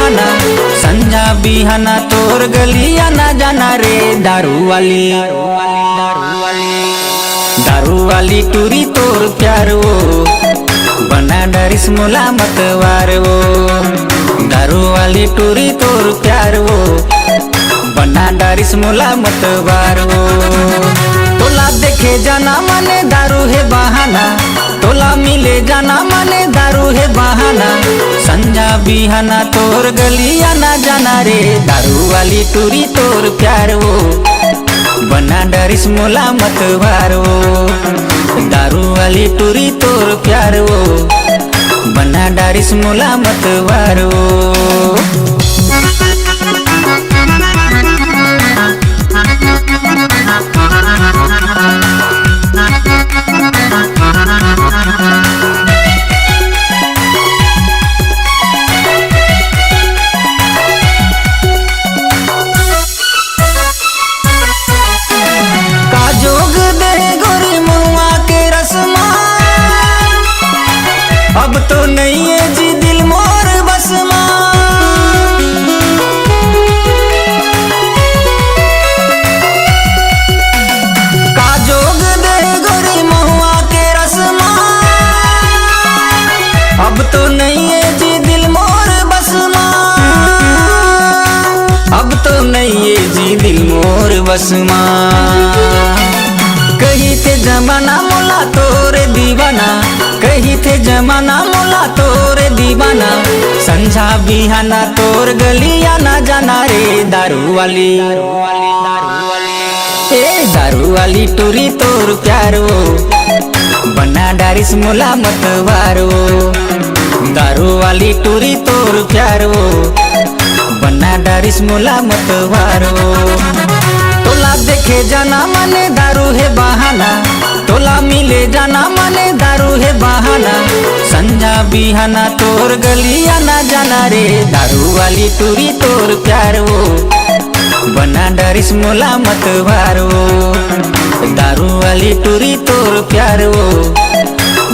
बहाना संजा बिहाना तोर गलिया ना जाना रे दारू वाली टूरी तोर प्यार वो बना डरिस मोला मतवार वो दारू वाली टूरी तोर प्यार वो बना डरिस मोला मतवार वो तोला देखे जाना माने दारू है बहाना तोला मिले जाना माने दारू है बहाना संजा बिहाना तोर गलिया ना जाना रे दारू वाली टूरी तोर प्यार वो बना डरिस मोला मतवार वो दारू वाली टूरी तोर प्यार वो बना डरिस मोला मतवार वो। अब तो नहीं है जी दिल मोर बस का जोग दे गोरी महुआ के रसमा अब तो नहीं है जी दिल मोर बस अब तो नहीं है जी दिल मोर बस कही थे जमाना मोला तोरे दीवाना कही थे जमाना मोला तोरे दीवाना संझा बिहाना तोर गलिया ना जाना रे दारू वाली टूरी तोर प्यार वो बना डरिस मोला मतवार वो दारू वाली टूरी तोर प्यार वो बना डरिस मोला मतवार वो तोला देखे जाना माने दारू है बहाना तोला मिले जाना माने दारू है बहाना संजा बिहाना तोर गलिया ना जाना रे दारू वाली टूरी तोर प्यार वो बना डरिस मोला मतवार वो दारू वाली टूरी तोर प्यार वो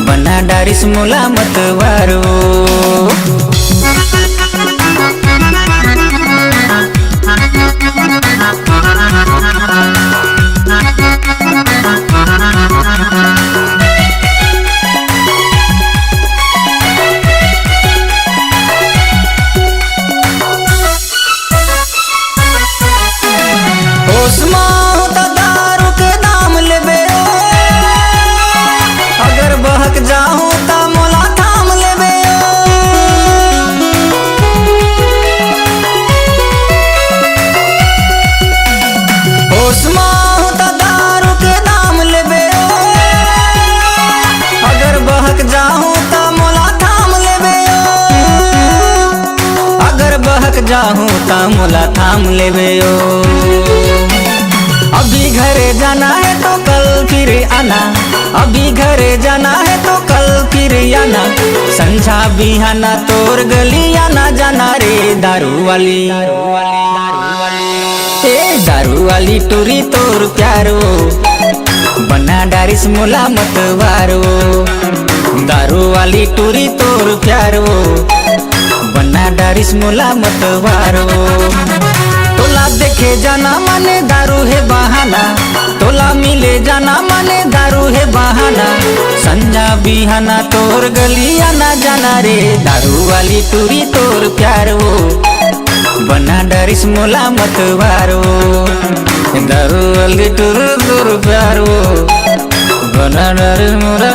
बना डरिस मोला मतवार वो। दारू के दाम लेबे अगर बहक जाऊं ता मोला थाम लेबे दारू के दाम लेबे अगर बहक जाऊं ता मोला थाम लेबे अगर बहक जाऊं ता मोला थाम लेबे अभी घरे जाना है तो कल फिर आना अभी घरे जाना है तो कल फिर आना संझा बिहाना तोर गलिया ना जाना रे दारू वाली टूरी तोर प्यार वो बना डरिस मोला मतवार वो दारू वाली टूरी तोर प्यार वो बना डरिस मोला मतवार वो तोला देखे जाना माने दारू है बहाना तोला मिले जाना माने दारू है बहाना संजा बिहाना तोर गलिया ना जाना रे दारू वाली टूरी तोर प्यार वो बना डरिस मोला मतवार वो दारू वाली टूरी तोर प्यार वो बना डरिस मोला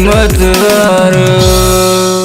मतवार वो।